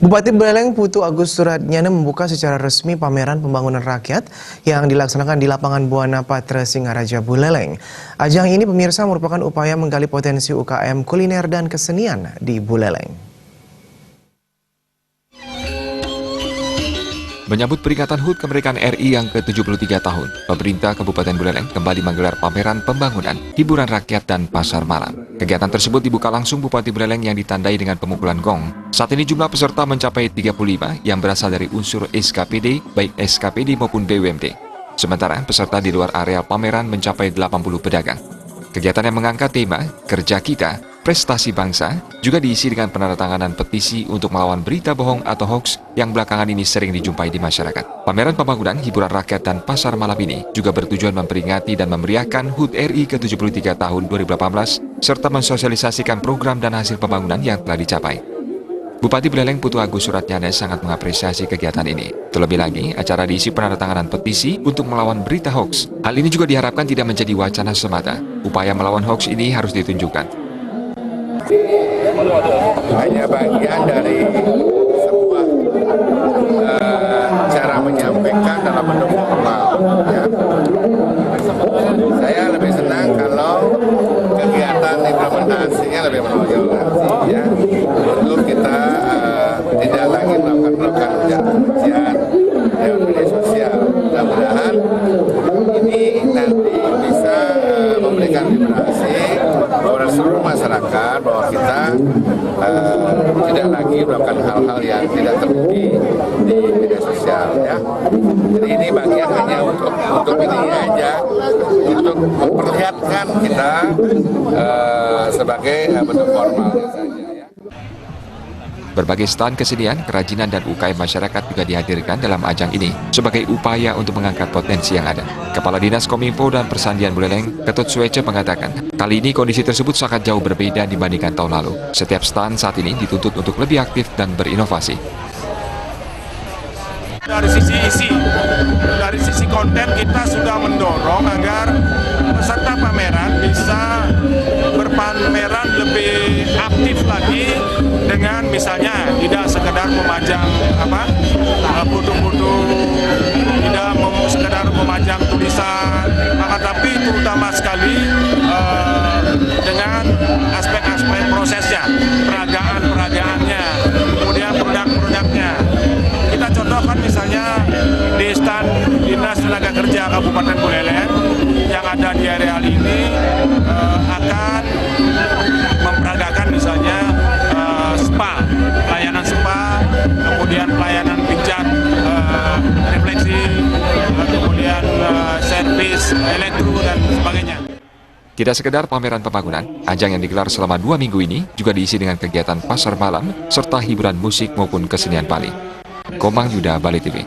Bupati Buleleng Putu Agus Suratnyana membuka secara resmi pameran pembangunan rakyat yang dilaksanakan di lapangan Buana Patra Singaraja Buleleng. Ajang ini pemirsa merupakan upaya menggali potensi UKM kuliner dan kesenian di Buleleng. Menyambut peringatan HUT kemerdekaan RI yang ke-73 tahun, pemerintah Kabupaten Buleleng kembali menggelar pameran pembangunan, hiburan rakyat, dan pasar malam. Kegiatan tersebut dibuka langsung Bupati Buleleng yang ditandai dengan pemukulan gong. Saat ini jumlah peserta mencapai 35 yang berasal dari unsur SKPD, baik SKPD maupun BUMD. Sementara peserta di luar area pameran mencapai 80 pedagang. Kegiatan yang mengangkat tema Kerja Kita, Prestasi Bangsa juga diisi dengan penandatanganan petisi untuk melawan berita bohong atau hoax yang belakangan ini sering dijumpai di masyarakat. Pameran pembangunan, hiburan rakyat, dan pasar malam ini juga bertujuan memperingati dan memeriahkan HUT RI ke-73 tahun 2018 serta mensosialisasikan program dan hasil pembangunan yang telah dicapai. Bupati Buleleng Putu Agus Suratnyana sangat mengapresiasi kegiatan ini. Terlebih lagi, acara diisi penandatanganan petisi untuk melawan berita hoax. Hal ini juga diharapkan tidak menjadi wacana semata. Upaya melawan hoax ini harus ditunjukkan. Hanya bagian dari sebuah cara menyampaikan dalam bentuk formal. Ya. Saya lebih senang kalau kegiatan implementasinya lebih menonjol. Ya. Untuk kita tidak lagi melakukan ujaran lewat media sosial. Mudah-mudahan ini nanti bisa memberikan vibrasi kepada seluruh masyarakat bahwa kita tidak lagi melakukan hal-hal yang tidak terbukti di media sosial. Ya. Jadi ini bagian hanya untuk ini aja, untuk memperlihatkan kita sebagai bentuk formalnya saja. Berbagai stand kesenian, kerajinan, dan UKM masyarakat juga dihadirkan dalam ajang ini sebagai upaya untuk mengangkat potensi yang ada. Kepala Dinas Kominfo dan Persandian Buleleng, Ketut Suece, mengatakan, kali ini kondisi tersebut sangat jauh berbeda dibandingkan tahun lalu. Setiap stand saat ini dituntut untuk lebih aktif dan berinovasi. Dari sisi isi, dari sisi konten kita sudah mendorong agar peserta pameran bisa berpameran lebih aktif lagi dengan misalnya tidak sekedar memajang foto-foto, tidak sekedar memajang tulisan, tapi terutama sekali dengan aspek-aspek prosesnya, peragaan-peragaannya, kemudian produk-produknya. Kita contohkan misalnya di stand Dinas Tenaga Kerja Kabupaten Buleleng yang ada di areal ini akan memperagakan misalnya spa, pelayanan spa, kemudian pelayanan pijat, refleksi, kemudian servis elektro dan sebagainya. Tidak sekedar pameran pembangunan, ajang yang digelar selama 2 minggu ini juga diisi dengan kegiatan pasar malam serta hiburan musik maupun kesenian Bali. Komang Yuda, Bali TV.